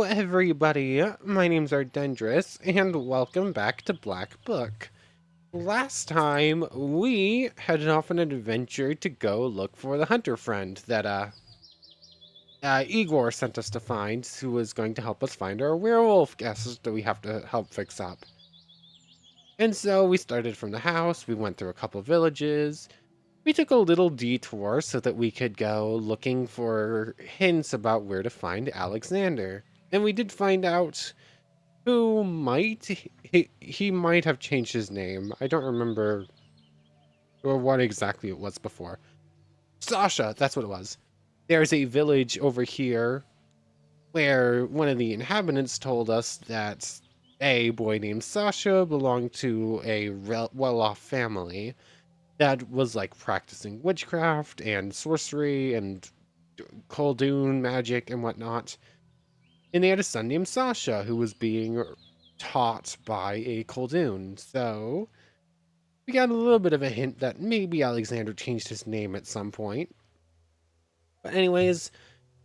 everybody, my name's Ardendris, and welcome back to Black Book. Last time, we headed off on an adventure to go look for the hunter friend that, Igor sent us to find, who was going to help us find our werewolf guests that we have to help fix up. And so we started from the house, we went through a couple villages, we took a little detour so that we could go looking for hints about where to find Alexander. And we did find out who might he might have changed his name. I don't remember or what exactly it was before. Sasha, that's what it was. There's a village over here where one of the inhabitants told us that a boy named Sasha belonged to a well-off family that was like practicing witchcraft and sorcery and Khaldun magic and whatnot. And they had a son named Sasha who was being taught by a Khaldun. So we got a little bit of a hint that maybe Alexander changed his name at some point. But anyways,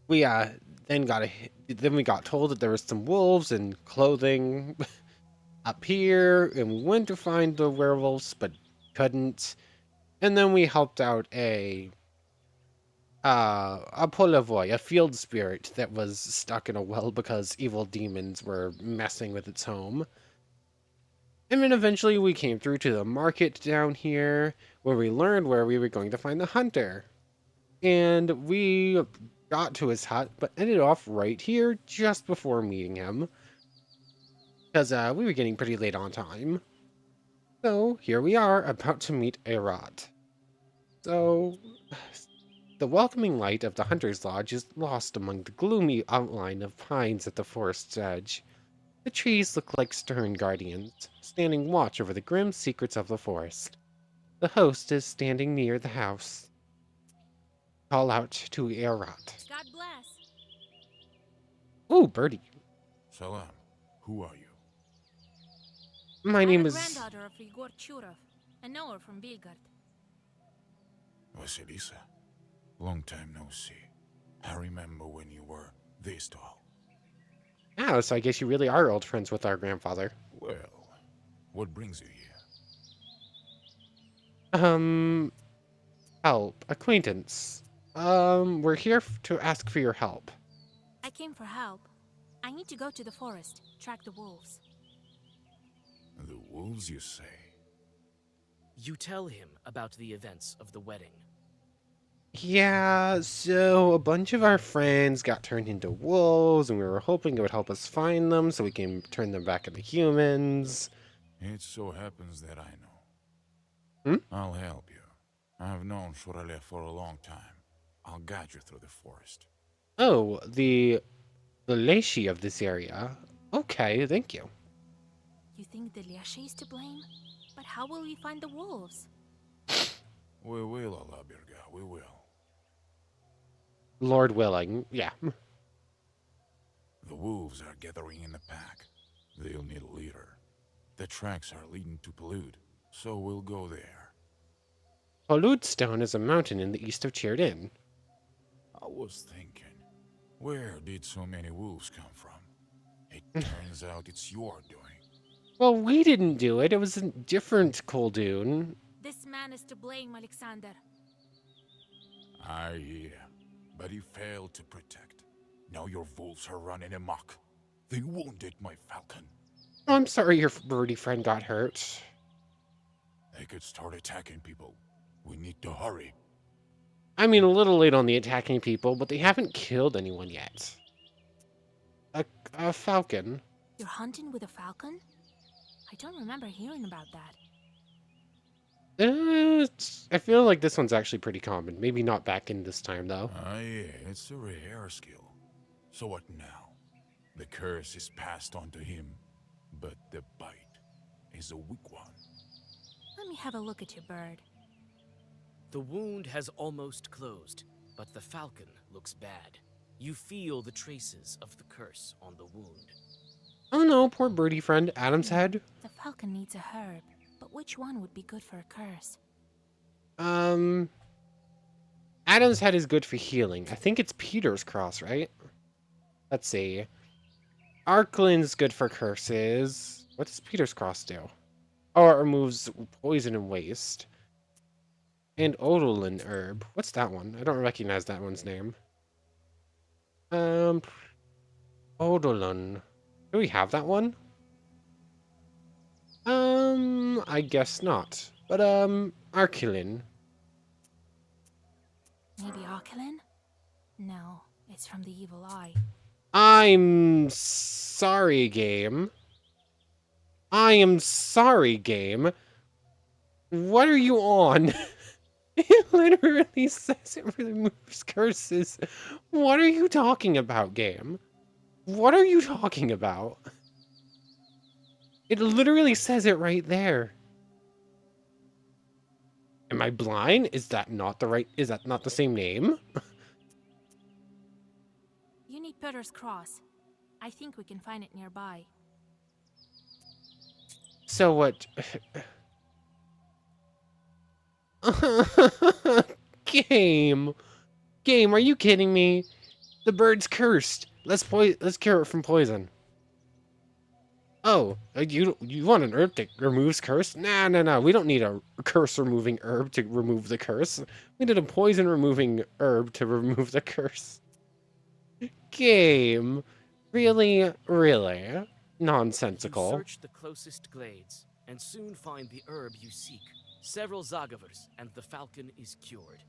we then we got told that there was some wolves and clothing up here, and we went to find the werewolves, but couldn't. And then we helped out a Polavoy, a field spirit that was stuck in a well because evil demons were messing with its home. And then eventually we came through to the market down here, where we learned where we were going to find the hunter. And we got to his hut, but ended off right here just before meeting him, because we were getting pretty late on time. So here we are, about to meet Arat. So the welcoming light of the hunter's lodge is lost among the gloomy outline of pines at the forest's edge. The trees look like stern guardians, standing watch over the grim secrets of the forest. The host is standing near the house. Call out to Erat. God bless. Ooh, birdie. Salam. Who are you? My I'm name a is... granddaughter of Igor Churov. I know her from Belgard. Vasilisa. Long time no see. I remember when you were this tall. Oh, so I guess you really are old friends with our grandfather. Well, what brings you here? Um, help. Acquaintance. We're here to ask for your help. I came for help. I need to go to the forest, track the wolves. The wolves, you say? You tell him about the events of the wedding. Yeah, so a bunch of our friends got turned into wolves, and we were hoping it would help us find them so we can turn them back into humans. It so happens that I know. Hmm? I'll help you. I've known Shurale for a long time. I'll guide you through the forest. Oh, the Leishi of this area. Okay, thank you. You think the Liache is to blame? But how will we find the wolves? We will, Alabirga, we will. Lord willing, yeah. The wolves are gathering in a pack. They'll need a leader. The tracks are leading to Polud, so we'll go there. Poludstone is a mountain in the east of Chirdin. I was thinking, where did so many wolves come from? It turns out it's your doing. Well, we didn't do it. It was a different Khaldun. This man is to blame, Alexander. I hear, but he failed to protect. Now your wolves are running amok. They wounded my falcon. Oh, I'm sorry your birdie friend got hurt. They could start attacking people. We need to hurry. I mean, a little late on the attacking people, but they haven't killed anyone yet. A falcon. You're hunting with a falcon? I don't remember hearing about that. I feel like this one's actually pretty common. Maybe not back in this time, though. Yeah, it's a rare skill. So what now? The curse is passed on to him, but the bite is a weak one. Let me have a look at your bird. The wound has almost closed, but the falcon looks bad. You feel the traces of the curse on the wound. Oh no, poor birdie friend. Adam's head. The falcon needs a herb, but which one would be good for a curse? Adam's head is good for healing. I think it's Peter's cross, right? Let's see. Arklin's good for curses. What does Peter's Cross do? Oh, it removes poison and waste. And Odolin herb. What's that one? I don't recognize that one's name. Um, Odolin. Do we have that one? I guess not. But, Arculin. Maybe Akelin? No, it's from the evil eye. I'm sorry, game. I am sorry, game. What are you on? It literally says it removes curses. What are you talking about, game? What are you talking about? It literally says it right there. Am I blind? Is that not the same name? You need Peter's Cross. I think we can find it nearby. So what? Game. Game, are you kidding me? The bird's cursed. Let's cure it from poison. Oh, you want an herb that removes curse? Nah. We don't need a curse removing herb to remove the curse. We need a poison removing herb to remove the curse. Game. Really? You Nonsensical. search the closest glades and soon find the herb you seek. Several Zagavers, and the falcon is cured.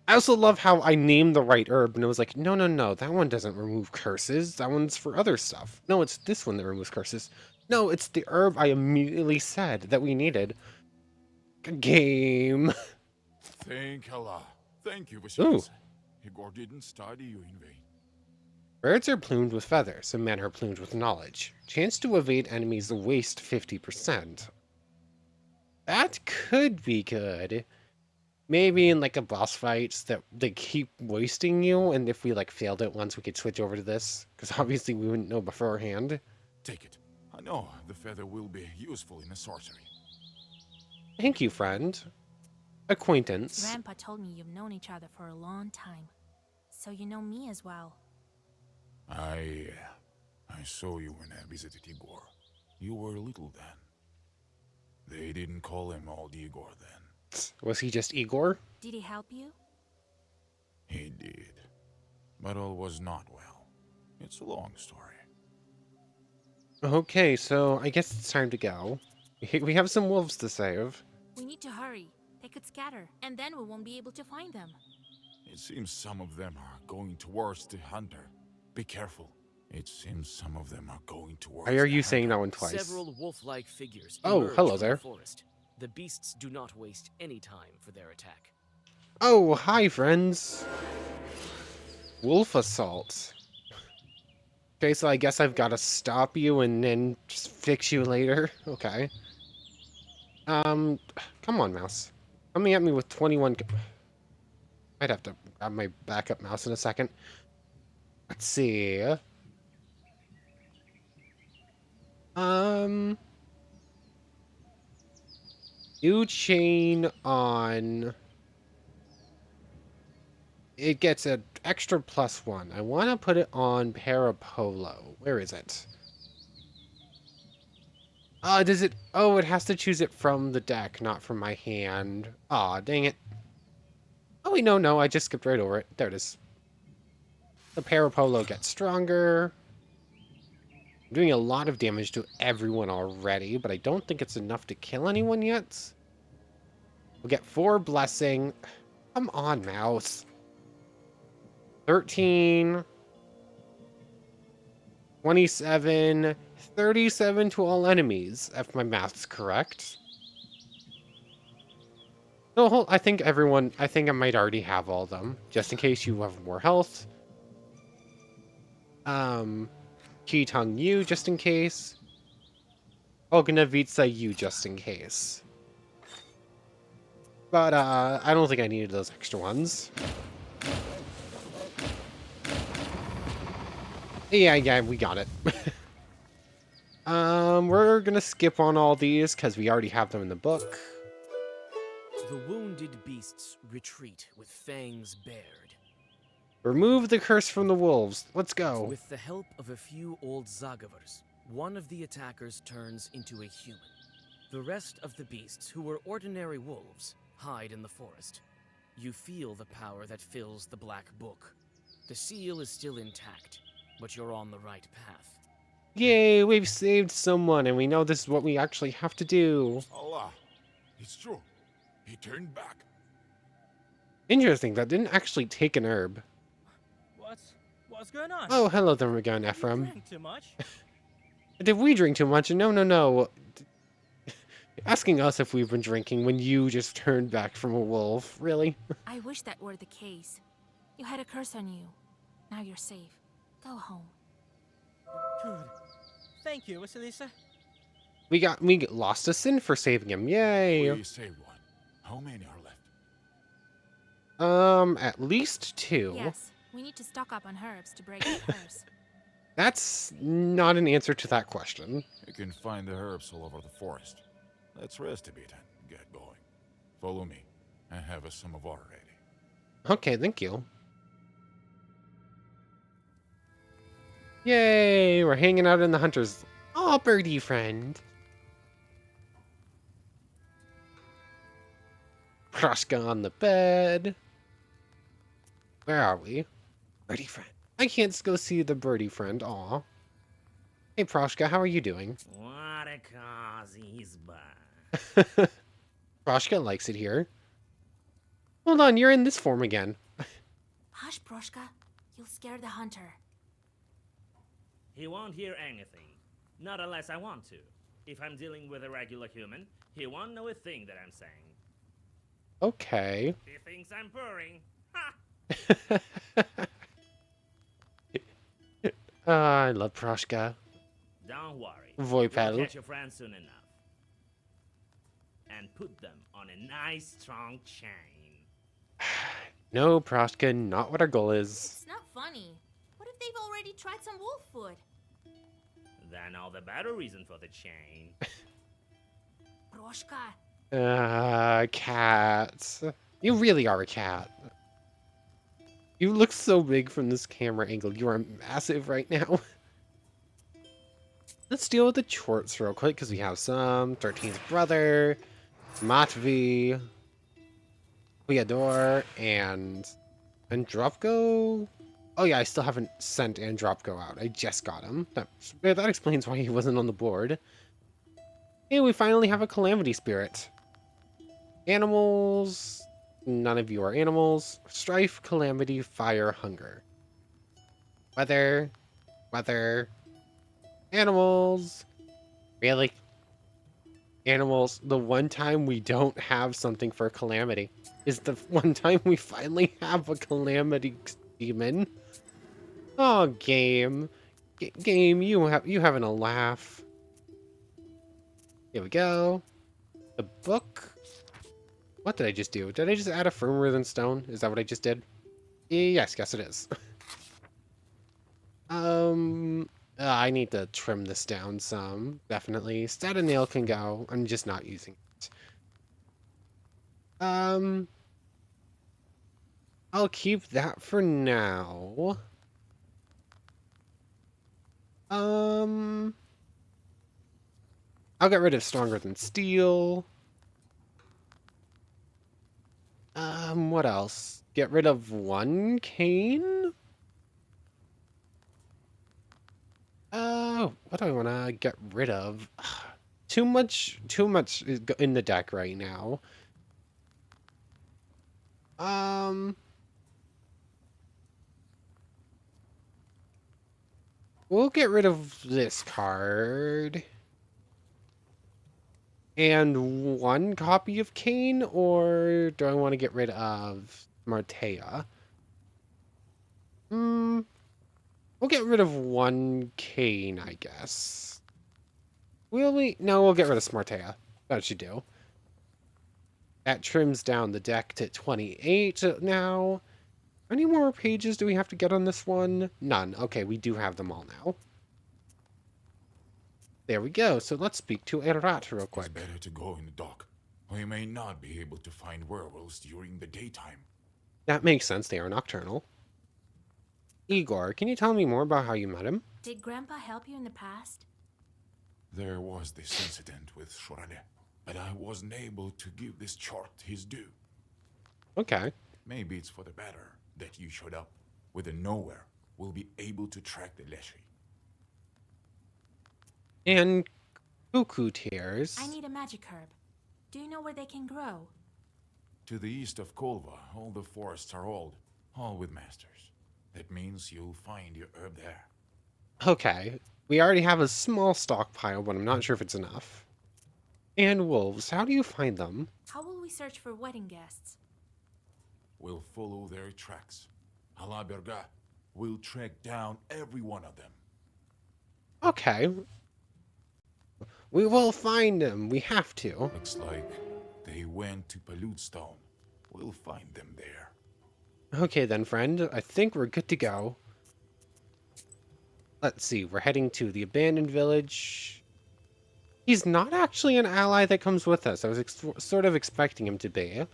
I also love how I named the right herb and it was like, no, that one doesn't remove curses. That one's for other stuff. No, it's this one that removes curses. No, it's the herb I immediately said that we needed. Game. Thank Allah. Thank you, Ooh. Vasilisa. Igor didn't study you in vain. Birds are plumed with feathers, and men are plumed with knowledge. Chance to evade enemies waste 50%. That could be good. Maybe in like a boss fights that they keep wasting you, and if we like failed it once, we could switch over to this. Because obviously we wouldn't know beforehand. Take it. I know the feather will be useful in a sorcery. Thank you, friend. Acquaintance. Grandpa told me you've known each other for a long time. So you know me as well. I saw you when I visited Igor. You were little then. They didn't call him old Igor then. Was he just Igor? Did he help you? He did. But all was not well. It's a long story. Okay, so I guess it's time to go. We have some wolves to save. We need to hurry. They could scatter, and then we won't be able to find them. It seems some of them are going towards the hunter. Be careful. It seems some of them are going towards Why are the you saying that hunter. one twice? Several wolf-like figures Oh, emerge hello from there. the forest. The beasts do not waste any time for their attack. Oh, hi, friends. Wolf assault. Okay, so I guess I've got to stop you and then just fix you later. Okay. Come on, mouse. Coming at me with 21... I'd have to grab my backup mouse in a second. Let's see. New chain on... It gets an extra +1. I want to put it on Parapolo. Where is it? Does it... Oh, it has to choose it from the deck, not from my hand. Aw, dang it. Oh, wait, no, I just skipped right over it. There it is. The Parapolo gets stronger. I'm doing a lot of damage to everyone already, but I don't think it's enough to kill anyone yet. We'll get 4 blessing. Come on, mouse. 13, 27, 37 to all enemies, if my math's correct. No, I think I might already have all of them, just in case you have more health. Kitang you, just in case. Ognavitsa you, just in case. But, I don't think I needed those extra ones. Yeah, we got it. We're gonna skip on all these because we already have them in the book. The wounded beasts retreat with fangs bared. Remove the curse from the wolves. Let's go. With the help of a few old Zagavars, one of the attackers turns into a human. The rest of the beasts, who were ordinary wolves, hide in the forest. You feel the power that fills the Black Book. The seal is still intact, but you're on the right path. Yay, we've saved someone, and we know this is what we actually have to do. Allah, it's true. He turned back. Interesting, that didn't actually take an herb. What's going on? Oh, hello there again, You Ephraim. drank too much? Did we drink too much? No, no, no. Asking us if we've been drinking when you just turned back from a wolf. Really? I wish that were the case. You had a curse on you. Now you're safe. Go home. Good. Thank you, Vasilisa. We lost a sin for saving him. Yay. We saved one. How many are left? At least 2. Yes, we need to stock up on herbs to break the curse. That's not an answer to that question. You can find the herbs all over the forest. Let's rest a bit and get going. Follow me. I have a some of water ready. Okay, thank you. Yay, we're hanging out in the hunter's... Aw, birdie friend. Proshka on the bed. Where are we? Birdie friend. I can't go see the birdie friend. Aw. Hey, Proshka, how are you doing? What a cause he's by. Proshka likes it here. Hold on, you're in this form again. Hush, Proshka. You'll scare the hunter. He won't hear anything. Not unless I want to. If I'm dealing with a regular human, he won't know a thing that I'm saying. Okay. He thinks I'm purring. Ha! I love Proshka. Don't worry. Voipel. We'll catch your friends soon enough. And put them on a nice strong chain. No, Proshka, not what our goal is. It's not funny. What if they've already tried some wolf food? Then all the better reason for the chain. Proshka. Cat. You really are a cat. You look so big from this camera angle. You are massive right now. Let's deal with the chorts real quick, because we have some. 13's brother, Matvi, Fyodor, and Andropko. Oh yeah, I still haven't sent Andropko out. I just got him. That explains why he wasn't on the board. And we finally have a Calamity Spirit. Animals. None of you are animals. Strife, Calamity, Fire, Hunger. Weather. Weather. Animals. Really? Animals. The one time we don't have something for Calamity is the one time we finally have a Calamity demon. Oh, game. Game, you having a laugh. Here we go. The book. What did I just do? Did I just add a firmer than stone? Is that what I just did? Yes, it is. I need to trim this down some. Definitely. Statin nail can go. I'm just not using it. I'll keep that for now. I'll get rid of stronger than steel. What else? Get rid of 1 cane? What do I want to get rid of? Too much is in the deck right now. We'll get rid of this card. And 1 copy of Kane, or do I want to get rid of Martea? We'll get rid of 1 Kane, I guess. Will we? No, we'll get rid of Smartea. That should do. That trims down the deck to 28 now. How many more pages do we have to get on this one? None. Okay, we do have them all now. There we go. So let's speak to Erat real quick. It's better to go in the dark. We may not be able to find werewolves during the daytime. That makes sense. They are nocturnal. Igor, can you tell me more about how you met him? Did Grandpa help you in the past? There was this incident with Shorale, but I wasn't able to give this chart his due. Okay. Maybe it's for the better that you showed up. With the nowhere, we'll be able to track the Leshy. And cuckoo I tears. need a magic herb. Do you know where they can grow? To the east of Kolva, all the forests are old, all with masters. That means you'll find your herb there. Okay. We already have a small stockpile, but I'm not sure if it's enough. And wolves, how do you find them? How will we search for wedding guests? We'll follow their tracks. Alaberga, we'll track down every one of them. Okay. We will find them. We have to. Looks like they went to Paludstone. We'll find them there. Okay then, friend. I think we're good to go. Let's see. We're heading to the abandoned village. He's not actually an ally that comes with us. I was sort of expecting him to be.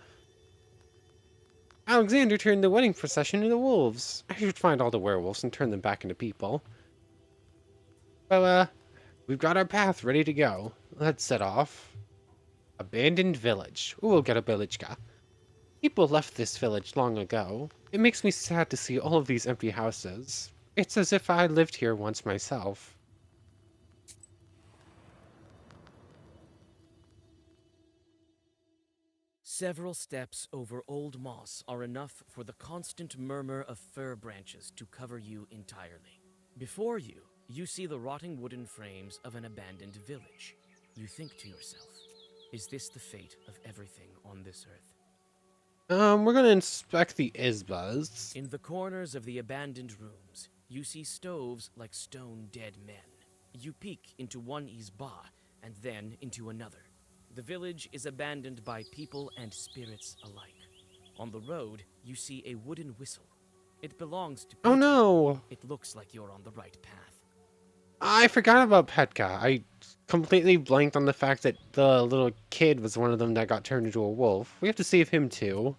Alexander turned the wedding procession into wolves. I should find all the werewolves and turn them back into people. Well, we've got our path ready to go. Let's set off. Abandoned village. Ooh, we'll get a villageka. People left this village long ago. It makes me sad to see all of these empty houses. It's as if I lived here once myself. Several steps over old moss are enough for the constant murmur of fir branches to cover you entirely. Before you, you see the rotting wooden frames of an abandoned village. You think to yourself, is this the fate of everything on this earth? We're gonna inspect the Isbas. In the corners of the abandoned rooms, you see stoves like stone dead men. You peek into one Isba and then into another. The village is abandoned by people and spirits alike. On the road, you see a wooden whistle. It belongs to Oh Peter. no! It looks like you're on the right path. I forgot about Petka. I completely blanked on the fact that the little kid was one of them that got turned into a wolf. We have to save him too.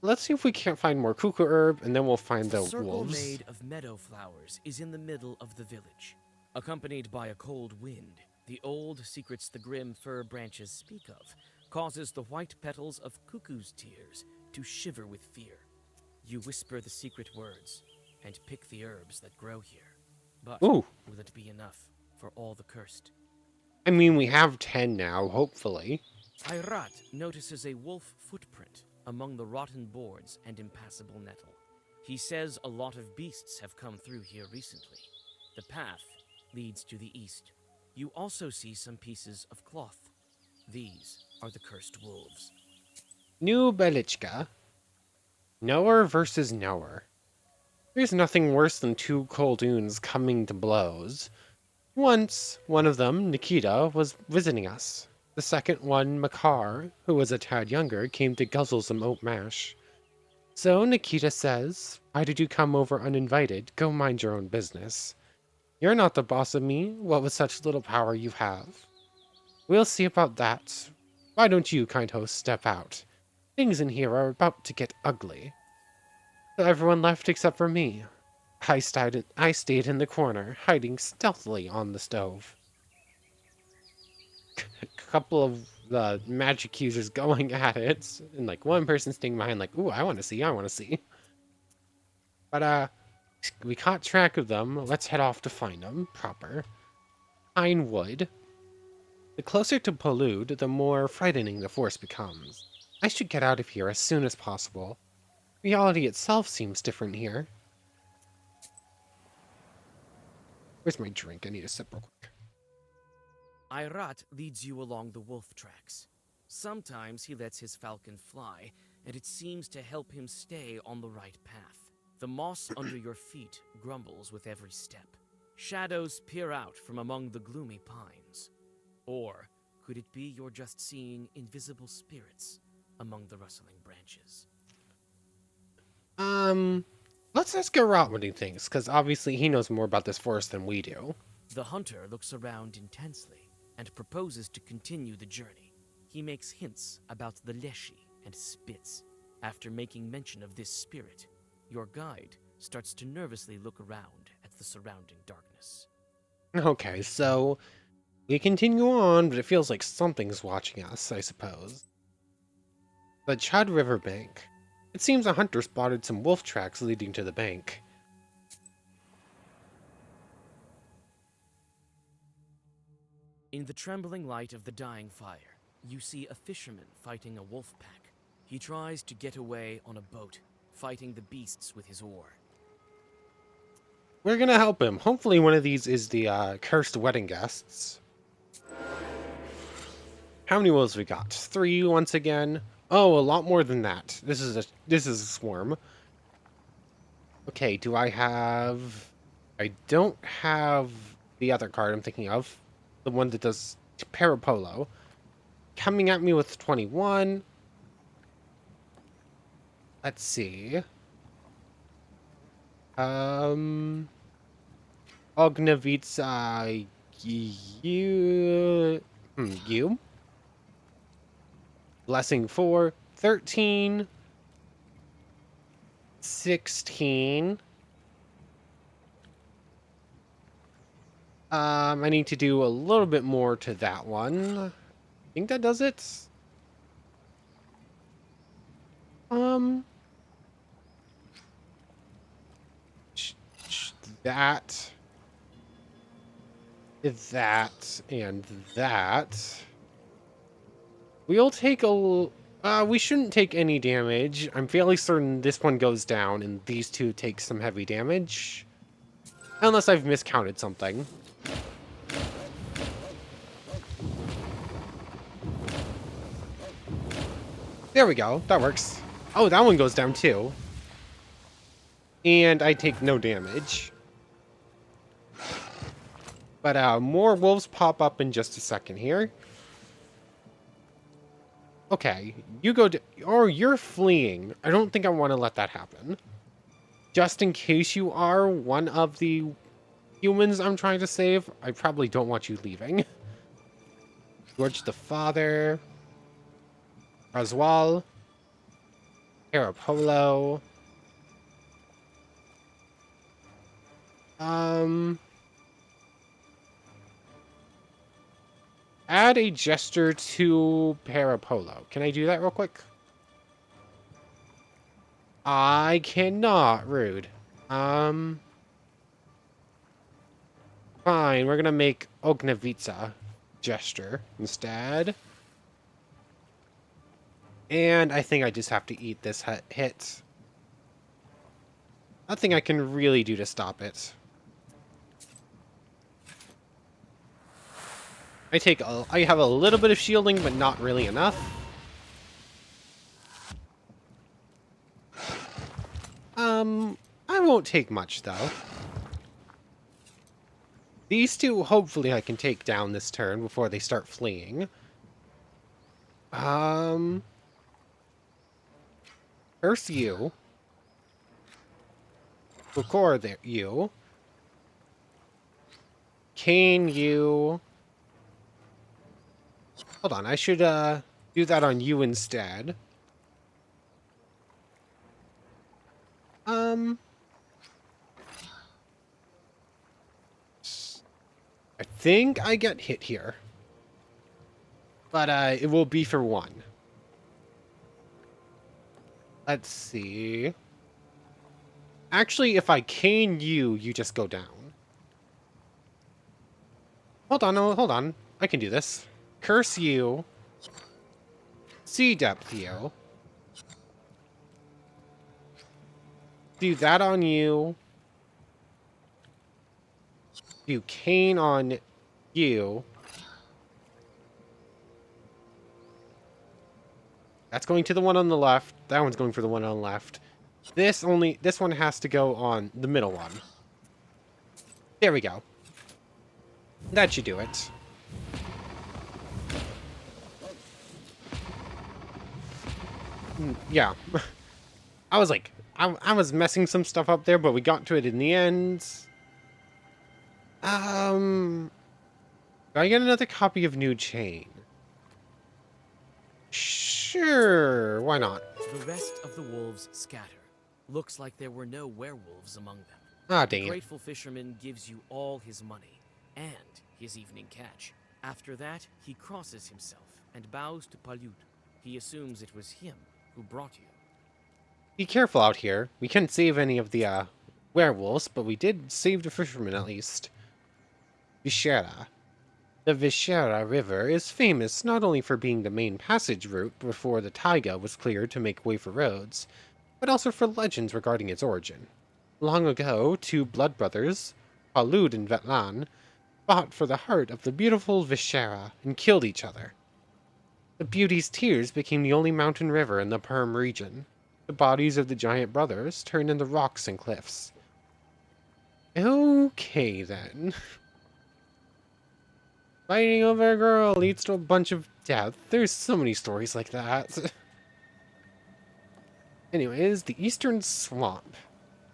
Let's see if we can't find more cuckoo herb, and then we'll find A the circle wolves. made of meadow flowers is in the middle of the village. Accompanied by a cold wind, the old secrets the grim fir branches speak of causes the white petals of cuckoo's tears to shiver with fear. You whisper the secret words and pick the herbs that grow here. But Ooh. will it be enough for all the cursed? I mean, we have 10 now, hopefully. Ayrat notices a wolf footprint among the rotten boards and impassable nettle. He says a lot of beasts have come through here recently. The path leads to the east. You also see some pieces of cloth. These are the cursed wolves. New Belichka. Knower versus knower. There's nothing worse than two Kolduns coming to blows. Once, one of them, Nikita, was visiting us. The second one, Makar, who was a tad younger, came to guzzle some oat mash. So Nikita says, "Why did you come over uninvited? Go mind your own business. You're not the boss of me, what with such little power you have." We'll see about that. Why don't you, kind host, step out? Things in here are about to get ugly. So everyone left except for me. I stayed in the corner, hiding stealthily on the stove. A couple of the magic users going at it, and like one person staying behind, like, "Ooh, I want to see, I want to see." But we caught track of them. Let's head off to find them proper. Pine wood. The closer to Pollude, the more frightening the force becomes. I should get out of here as soon as possible. Reality itself seems different here. Where's my drink? I need a sip real quick. Ayrat leads you along the wolf tracks. Sometimes he lets his falcon fly, and it seems to help him stay on the right path. The moss under your feet grumbles with every step. Shadows peer out from among the gloomy pines. Or could it be you're just seeing invisible spirits among the rustling branches? Let's ask Garrot what he thinks, because obviously he knows more about this forest than we do. The hunter looks around intensely and proposes to continue the journey. He makes hints about the Leshy and spits. After making mention of this spirit, your guide starts to nervously look around at the surrounding darkness. Okay, so we continue on, but it feels like something's watching us, I suppose. The Chud River Bank. It seems a hunter spotted some wolf tracks leading to the bank. In the trembling light of the dying fire, you see a fisherman fighting a wolf pack. He tries to get away on a boat, fighting the beasts with his oar. We're gonna help him. Hopefully one of these is the cursed wedding guests. How many wolves we got? 3 once again. Oh, a lot more than that. This is a swarm. Okay, do I have... I don't have the other card I'm thinking of. The one that does Parapolo. Coming at me with 21. Let's see. Ognevitsa... You? Blessing 4. 13. 16. I need to do a little bit more to that one. I think that does it. That, and that. We'll take we shouldn't take any damage. I'm fairly certain this one goes down and these two take some heavy damage. Unless I've miscounted something. There we go. That works. Oh, that one goes down too. And I take no damage. But more wolves pop up in just a second here. Okay, you go to... Or you're fleeing. I don't think I want to let that happen. Just in case you are one of the humans I'm trying to save, I probably don't want you leaving. George the Father. Roswal. Parapolo. Add a gesture to Parapolo. Can I do that real quick? I cannot. Rude. Fine, we're gonna make Ognevitsa gesture instead. And I think I just have to eat this hit. Nothing I can really do to stop it. I have a little bit of shielding, but not really enough. I won't take much, though. These two, hopefully I can take down this turn before they start fleeing. Curse you. Record there, you. Cane you. Hold on, I should, do that on you instead. I think I get hit here. But, it will be for 1. Let's see. Actually, if I cane you, you just go down. Hold on, oh, hold on. I can do this. Curse you. Sea depth you. Do that on you. Do cane on you. That's going to the one on the left. That one's going for the one on the left. This one has to go on the middle one. There we go. That should do it. Yeah. I was like, I was messing some stuff up there, but we got to it in the end. Do I get another copy of New Chain? Sure, why not? The rest of the wolves scatter, Looks like there were no werewolves among them. Ah, The dang it. grateful fisherman gives you all his money and his evening catch. After that, he crosses himself and bows to Palyud. He assumes it was him who brought you. Be careful out here. We couldn't save any of the, werewolves, but we did save the fishermen at least. Vishera. The Vishera River is famous not only for being the main passage route before the taiga was cleared to make way for roads, but also for legends regarding its origin. Long ago, two blood brothers, Palud and Vetlan, fought for the heart of the beautiful Vishera and killed each other. The beauty's tears became the only mountain river in the Perm region. The bodies of the giant brothers turned into rocks and cliffs. Okay, then. Fighting over a girl leads to a bunch of death. There's so many stories like that. Anyways, the Eastern Swamp.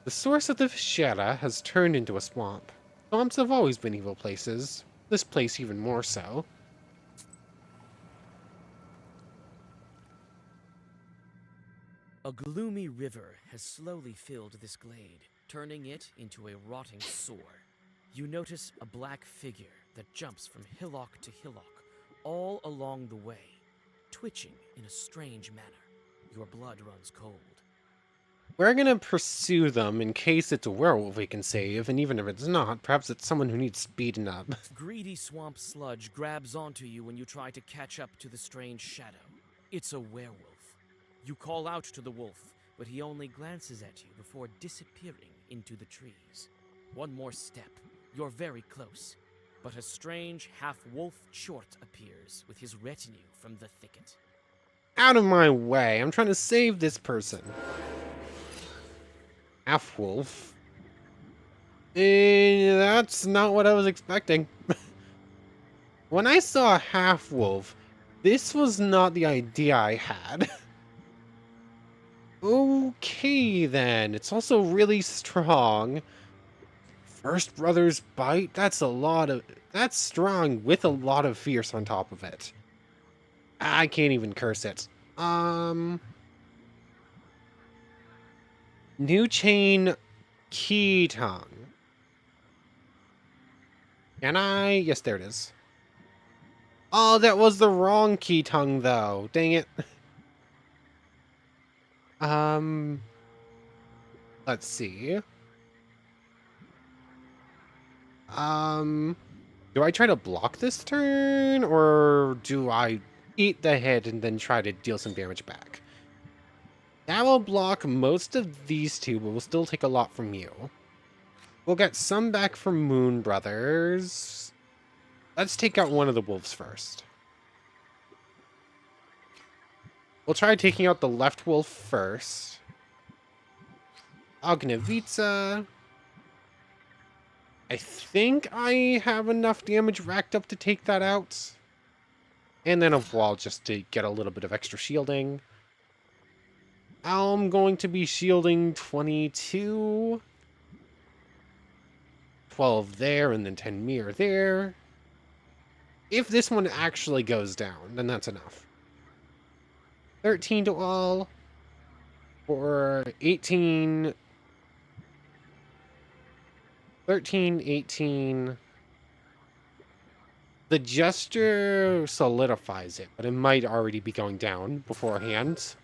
The source of the Vishera has turned into a swamp. Swamps have always been evil places. This place even more so. A gloomy river has slowly filled this glade, turning it into a rotting sore. You notice a black figure that jumps from hillock to hillock, all along the way, twitching in a strange manner. Your blood runs cold. We're gonna pursue them in case it's a werewolf we can save, and even if it's not, perhaps it's someone who needs speeding up. Greedy swamp sludge grabs onto you when you try to catch up to the strange shadow. It's a werewolf. You call out to the wolf, but he only glances at you before disappearing into the trees. One more step. You're very close. But a strange half-wolf chort appears with his retinue from the thicket. Out of my way! I'm trying to save this person. Half-wolf. That's not what I was expecting. When I saw a half-wolf, this was not the idea I had. Okay, then. It's also really strong. First Brother's Bite? That's strong with a lot of fierce on top of it. I can't even curse it. New Chain Key Tongue. Can I? Yes, there it is. Oh, that was the wrong key tongue, though. Dang it. Let's see. Do I try to block this turn, or do I eat the hit and then try to deal some damage back? That will block most of these two, but we'll still take a lot from you. We'll get some back from Moon Brothers. Let's take out one of the wolves first. We'll try taking out the left wolf first. Ognivica. I think I have enough damage racked up to take that out. And then a wall just to get a little bit of extra shielding. I'm going to be shielding 22. 12 there, and then 10 mirror there. If this one actually goes down, then that's enough. 13 to all. For 18... 13, 18... The gesture solidifies it, but it might already be going down beforehand.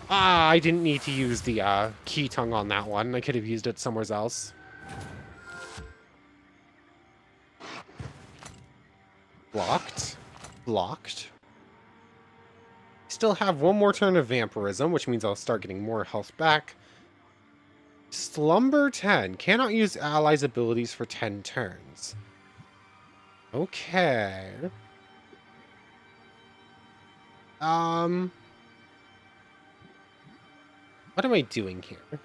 Ah, I didn't need to use the key tongue on that one. I could have used it somewhere else. Blocked. Blocked. Still have one more turn of vampirism, which means I'll start getting more health back. Slumber 10. Cannot use allies' abilities for 10 turns. Okay. What am I doing here?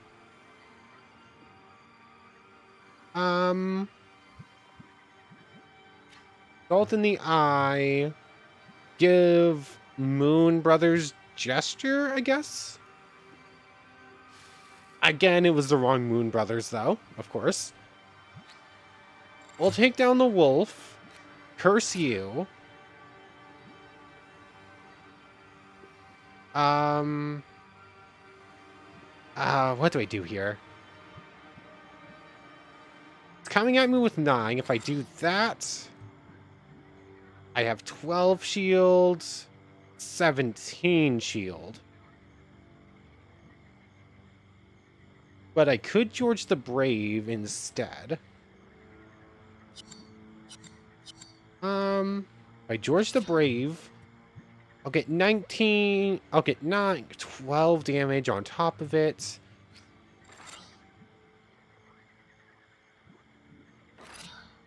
Salt in the eye. Give Moon Brothers gesture, I guess? Again, it was the wrong Moon Brothers, though, of course. We'll take down the wolf. Curse you. Um, what do I do here? It's coming at me with 9. If I do that, I have 12 shields, 17 shield. But I could George the Brave instead. By George the Brave, I'll get 19, I'll get 9, 12 damage on top of it.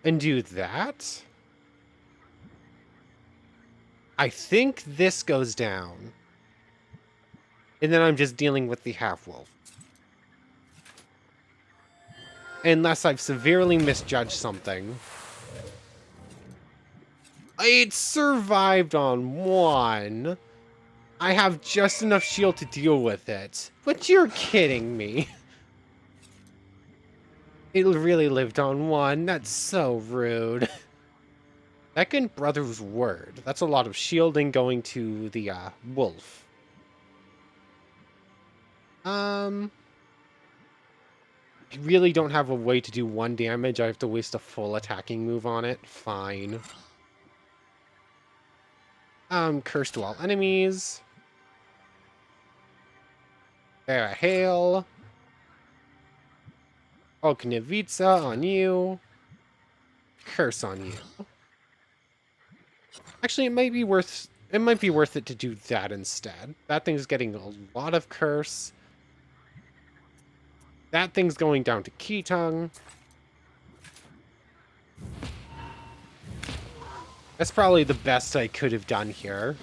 And do that. I think this goes down. And then I'm just dealing with the half-wolf. Unless I've severely misjudged something. It survived on 1. I have just enough shield to deal with it. But you're kidding me. It really lived on 1. That's so rude. Second Brother's Word. That's a lot of shielding going to the wolf. I really don't have a way to do 1 damage. I have to waste a full attacking move on it. Fine. Curse to all enemies. There, a hail. Oknevitsa on you. Curse on you. Actually, it might be worth it to do that instead. That thing's getting a lot of curse. That thing's going down to Keatung. That's probably the best I could have done here.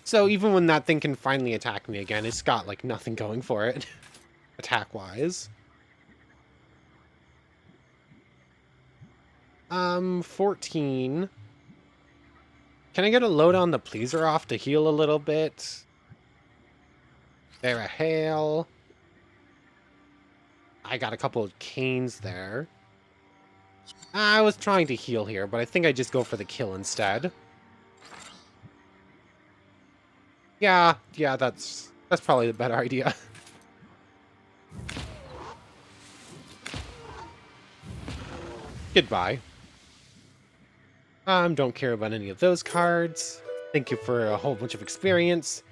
So even when that thing can finally attack me again, it's got, like, nothing going for it. Attack-wise. 14. Can I get a load on the pleaser off to heal a little bit? There, a hail. I got a couple of canes there. I was trying to heal here, but I think I just go for the kill instead. Yeah, that's probably the better idea. Goodbye. Don't care about any of those cards. Thank you for a whole bunch of experience.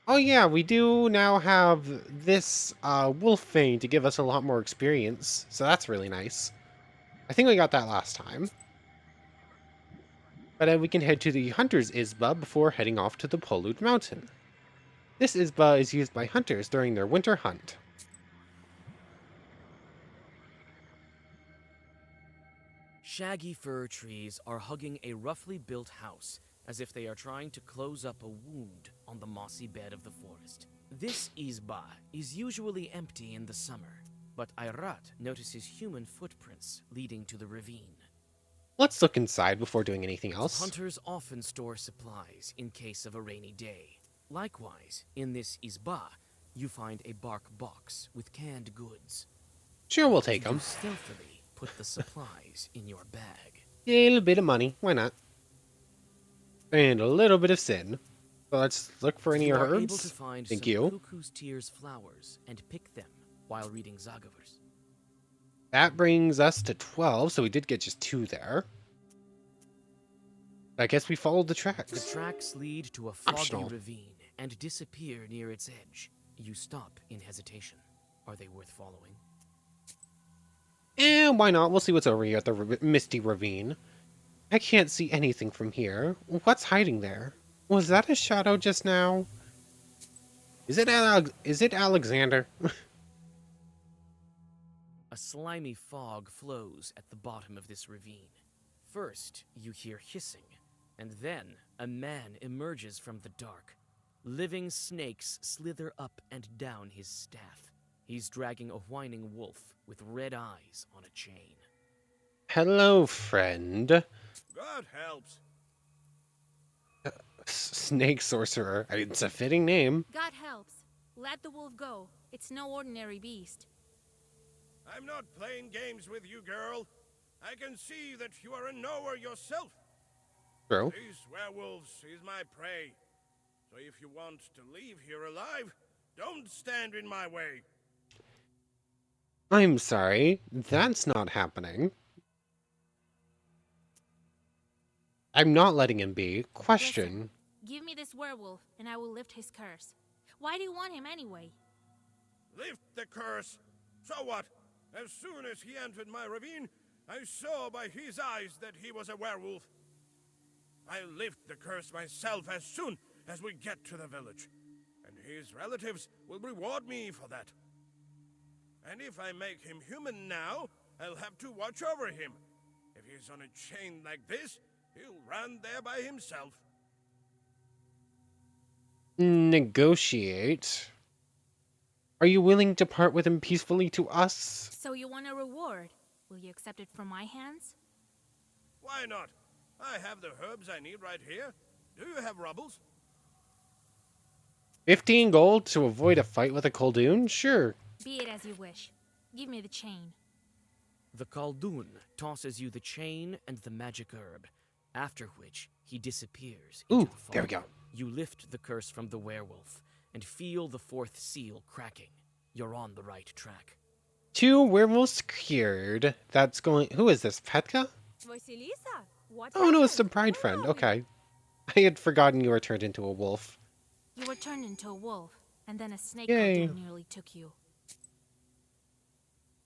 Oh yeah, we do now have this Wolfbane to give us a lot more experience, so that's really nice. I think we got that last time. But we can head to the Hunter's Izba before heading off to the Polud Mountain. This Izba is used by hunters during their winter hunt. Shaggy fir trees are hugging a roughly built house, as if they are trying to close up a wound on the mossy bed of the forest. This Izba is usually empty in the summer, but Ayrat notices human footprints leading to the ravine. Let's look inside before doing anything else. Hunters often store supplies in case of a rainy day. Likewise, in this Izba, you find a bark box with canned goods. Sure, we'll take them. You stealthily put the supplies in your bag. A little bit of money, why not? And a little bit of sin. So let's look for any You are herbs. able to find Thank some you. Cuckoo's Tears flowers and pick them while reading Zagavers. That brings us to 12, so we did get just 2 there. I guess we followed the tracks. The tracks lead to a foggy Optional. ravine and disappear near its edge. You stop in hesitation. Are they worth following? And why not? We'll see what's over here at the Misty Ravine. I can't see anything from here. What's hiding there? Was that a shadow just now? Is it Alexander? A slimy fog flows at the bottom of this ravine. First, you hear hissing, and then a man emerges from the dark. Living snakes slither up and down his staff. He's dragging a whining wolf with red eyes on a chain. Hello, friend. God helps. Snake Sorcerer. It's a fitting name. God helps. Let the wolf go. It's no ordinary beast. I'm not playing games with you, girl. I can see that you are a knower yourself. True. These werewolves is my prey. So if you want to leave here alive, don't stand in my way. I'm sorry. That's not happening. I'm not letting him be. Listen, Question. give me this werewolf, and I will lift his curse. Why do you want him anyway? Lift the curse. So what? As soon as he entered my ravine, I saw by his eyes that he was a werewolf. I'll lift the curse myself as soon as we get to the village, and his relatives will reward me for that. And if I make him human now, I'll have to watch over him. If he's on a chain like this, he'll run there by himself. Negotiate. Are you willing to part with him peacefully to us? So you want a reward? Will you accept it from my hands? Why not? I have the herbs I need right here. Do you have rubbles? 15 gold to avoid a fight with a Koldoon? Sure. Be it as you wish. Give me the chain. The Khaldun tosses you the chain and the magic herb, after which he disappears into Ooh, the fog. there we go. You lift the curse from the werewolf and feel the fourth seal cracking. You're on the right track. 2 werewolves cured. That's going... Who is this? Petka? Vasilisa, what Oh no, it's the happened? bride Where friend. are you? Okay. I had forgotten you were turned into a wolf. You were turned into a wolf, and then a snake Yay. cartoon nearly took you.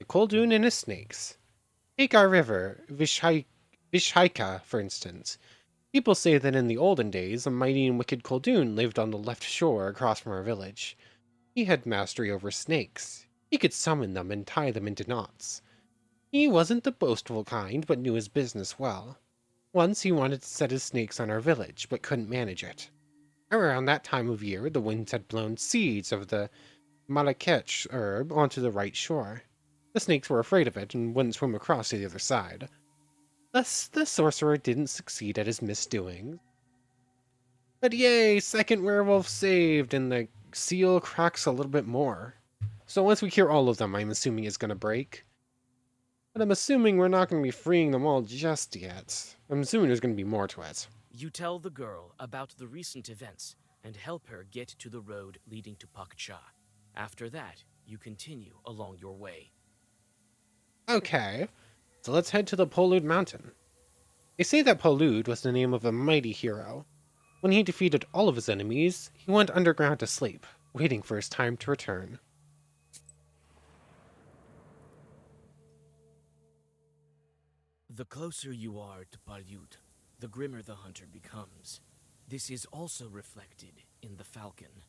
A Koldoon and his snakes. Take our river, Vishaika, for instance. People say that in the olden days, a mighty and wicked Koldoon lived on the left shore across from our village. He had mastery over snakes. He could summon them and tie them into knots. He wasn't the boastful kind, but knew his business well. Once he wanted to set his snakes on our village, but couldn't manage it. Around that time of year, the winds had blown seeds of the Malakech herb onto the right shore. The snakes were afraid of it and wouldn't swim across to the other side. Thus, the sorcerer didn't succeed at his misdoings. But yay, second werewolf saved, and the seal cracks a little bit more. So once we cure all of them, I'm assuming it's going to break. But I'm assuming we're not going to be freeing them all just yet. I'm assuming there's going to be more to it. You tell the girl about the recent events and help her get to the road leading to Pakcha. After that, you continue along your way. Okay, so let's head to the Polud Mountain. They say that Polud was the name of a mighty hero. When he defeated all of his enemies, he went underground to sleep, waiting for his time to return. The closer you are to Palyut, the grimmer the hunter becomes. This is also reflected in the falcon.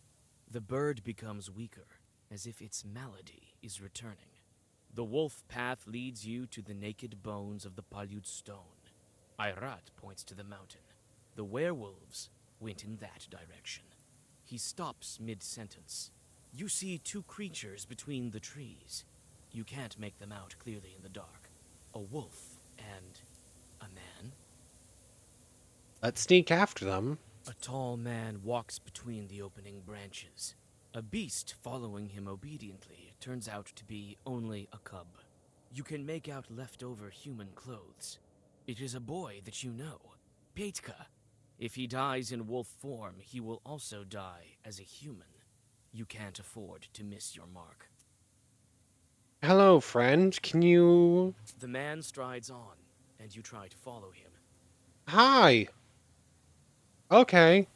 The bird becomes weaker, as if its malady is returning. The wolf path leads you to the naked bones of the Palyut stone. Ayrat points to the mountain. The werewolves went in that direction. He stops mid-sentence. You see 2 creatures between the trees. You can't make them out clearly in the dark. A wolf and a man. Let's sneak after them. A tall man walks between the opening branches. A beast following him obediently turns out to be only a cub. You can make out leftover human clothes. It is a boy that you know, Petka. If he dies in wolf form, he will also die as a human. You can't afford to miss your mark. Hello, friend. Can you... The man strides on, and you try to follow him. Hi! Okay.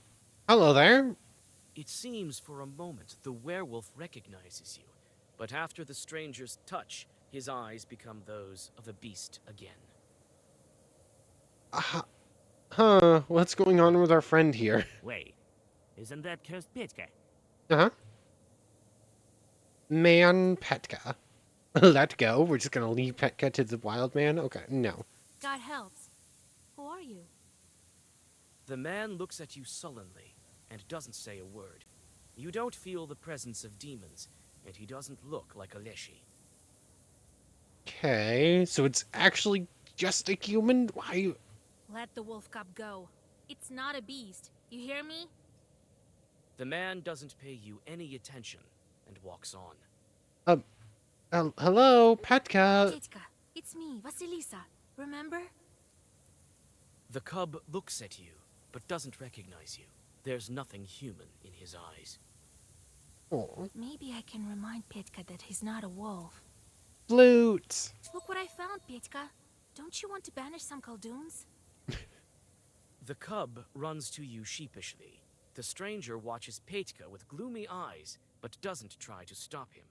Hello there. It seems for a moment the werewolf recognizes you, but after the stranger's touch, his eyes become those of a beast again. Huh, what's going on with our friend here? Wait, isn't that cursed Petka? Uh-huh. Man Petka. Let go? We're just gonna leave Petka to the wild man? Okay, no. God helps. Who are you? The man looks at you sullenly and doesn't say a word. You don't feel the presence of demons, and he doesn't look like a Leshy. Okay, so it's actually just a human? Why? Let the wolf cub go. It's not a beast. You hear me? The man doesn't pay you any attention and walks on. Hello, Petka. Petka, it's me, Vasilisa. Remember? The cub looks at you, but doesn't recognize you. There's nothing human in his eyes. Oh, Maybe I can remind Petka that he's not a wolf. flute! Look what I found, Petka. Don't you want to banish some Kolduns? The cub runs to you sheepishly. The stranger watches Petka with gloomy eyes, but doesn't try to stop him.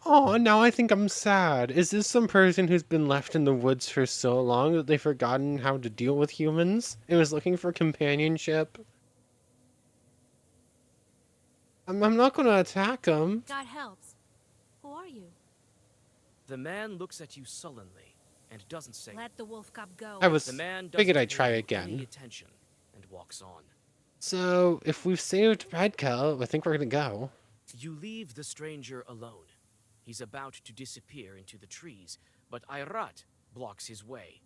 Oh, now I think I'm sad. Is this some person who's been left in the woods for so long that they've forgotten how to deal with humans and was looking for companionship? I'm not gonna attack him. God helps. Who are you? The man looks at you sullenly and doesn't say. Let the wolf cub go. I The was man figured doesn't I'd try pay you any again. attention and walks on. So, if we've saved Pedka, I think we're gonna go. You leave the stranger alone. He's about to disappear into the trees, but Ayrat blocks his way.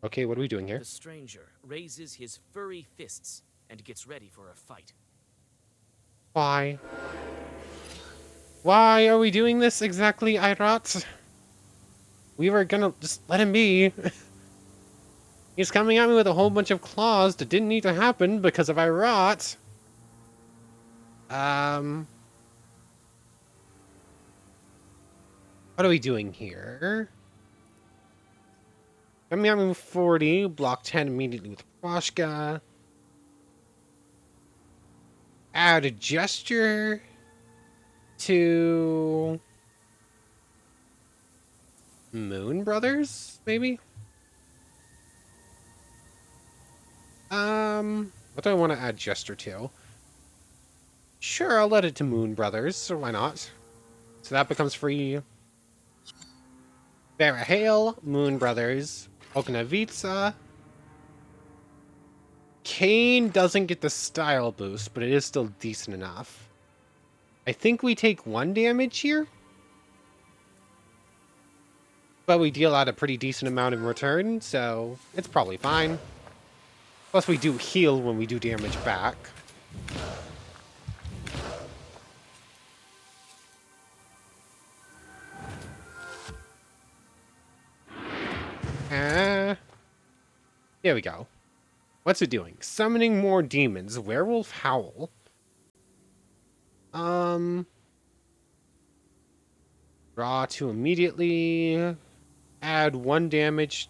Okay, what are we doing here? The stranger raises his furry fists and gets ready for a fight. Why? Why are we doing this exactly, Irat? We were gonna just let him be. He's coming at me with a whole bunch of claws that didn't need to happen because of Irat. What are we doing here? Coming at me with 40, block 10 immediately with Morteshka. Add a gesture to Moon Brothers, maybe? What do I want to add gesture to? Sure, I'll let it to Moon Brothers, so why not? So that becomes free. Hail, Moon Brothers, Oknavica. Kane doesn't get the style boost, but it is still decent enough. I think we take 1 damage here. But we deal out a pretty decent amount in return, so it's probably fine. Plus we do heal when we do damage back. There we go. What's it doing? Summoning more demons. Werewolf Howl. Draw 2 immediately. Add damage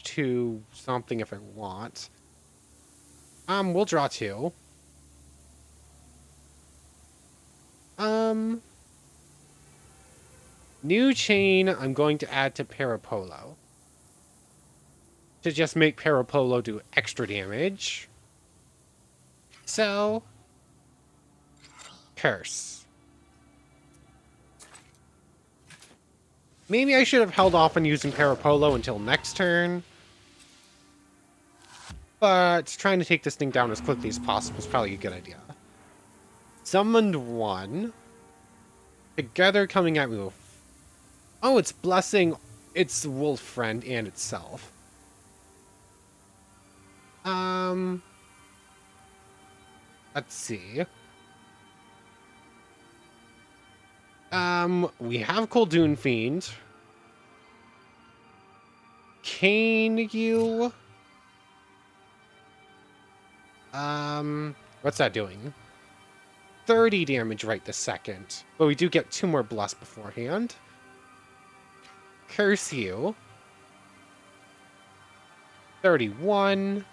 to something if I want. We'll draw 2. New chain I'm going to add to Parapolo. To just make Parapolo do extra damage. So, curse. Maybe I should have held off on using Parapolo until next turn. But trying to take this thing down as quickly as possible is probably a good idea. Summoned 1. Together coming at me with... Oh, it's blessing its wolf friend and itself. Let's see. We have Koldun Fiend. Cane you. What's that doing? 30 damage right this second. But we do get 2 more bless beforehand. Curse you. 31.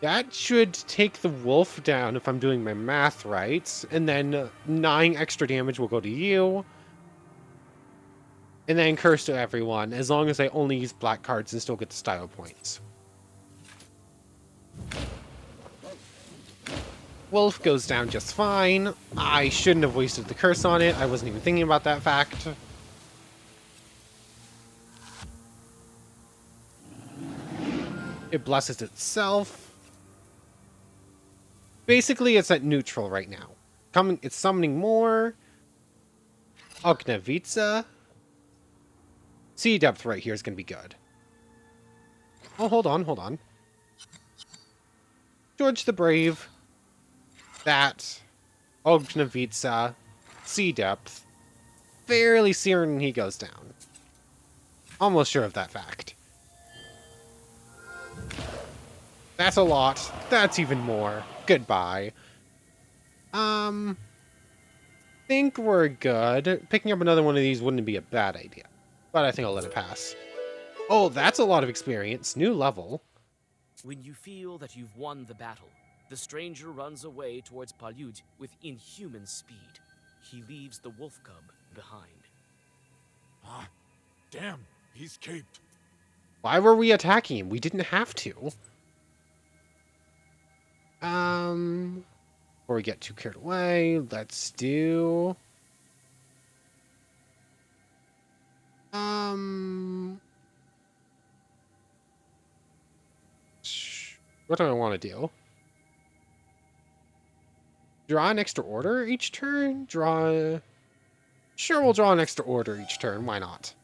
That should take the wolf down if I'm doing my math right. And then 9 extra damage will go to you. And then curse to everyone, as long as I only use black cards and still get the style points. Wolf goes down just fine. I shouldn't have wasted the curse on it. I wasn't even thinking about that fact. It blesses itself. Basically, it's at neutral right now. It's summoning more. Oknavica. Sea depth right here is going to be good. Oh, hold on. George the Brave. That. Ognavitsa, sea depth. Fairly certain he goes down. Almost sure of that fact. That's a lot. That's even more. Goodbye. Think we're good. Picking up another one of these wouldn't be a bad idea. But I think I'll let it pass. Oh, that's a lot of experience. New level. When you feel that you've won the battle, the stranger runs away towards Palyud with inhuman speed. He leaves the wolf cub behind. Ah, damn, he escaped. Why were we attacking him? We didn't have to. Before we get too carried away, let's do... What do I want to do? Draw an extra order each turn? Sure, we'll draw an extra order each turn. Why not?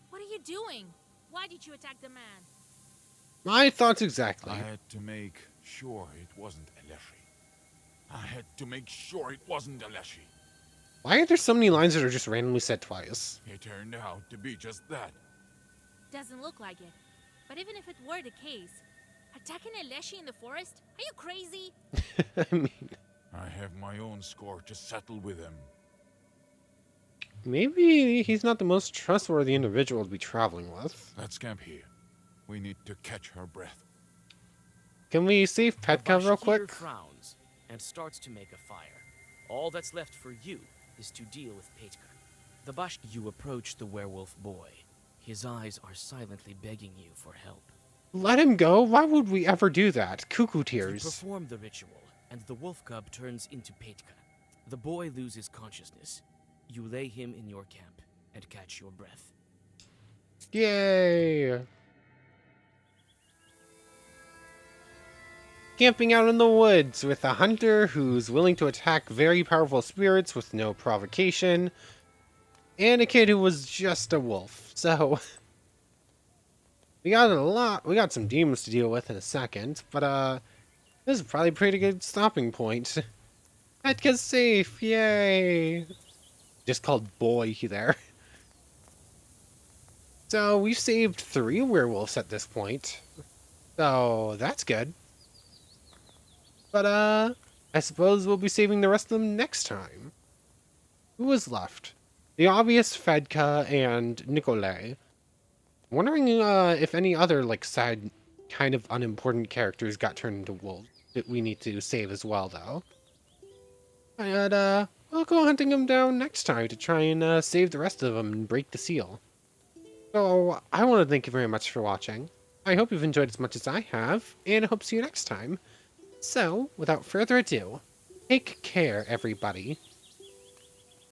What are you doing? Why did you attack the man? My thoughts exactly. I had to make sure it wasn't Aleshi. I had to make sure it wasn't Aleshi. Why are there so many lines that are just randomly said twice? It turned out to be just that. Doesn't look like it. But even if it were the case, attacking a Leshy in the forest? Are you crazy? I mean, I have my own score to settle with him. maybe he's not the most trustworthy individual to be traveling with. Let's camp here. We need to catch her breath. Can we save Petka real Bashkir quick? frowns and starts to make a fire. All that's left for you is to deal with Petka. The Bash. You approach the werewolf boy. His eyes are silently begging you for help. Let him go? Why would we ever do that? Cuckoo You tears. perform the ritual, and the wolf cub turns into Petka. The boy loses consciousness. You lay him in your camp and catch your breath. Yay! Camping out in the woods with a hunter who's willing to attack very powerful spirits with no provocation, and a kid who was just a wolf. So, we got some demons to deal with in a second, but this is probably a pretty good stopping point. Petka's safe, yay! Just called boy there. So, we've saved 3 werewolves at this point. So, that's good. But, I suppose we'll be saving the rest of them next time. Who is left? The obvious Fedka and Nikolai. Wondering, if any other, like, side, kind of unimportant characters got turned into wolves that we need to save as well, though. But, we'll go hunting them down next time to try and, save the rest of them and break the seal. So, I want to thank you very much for watching. I hope you've enjoyed as much as I have, and I hope to see you next time. So, without further ado, take care, everybody.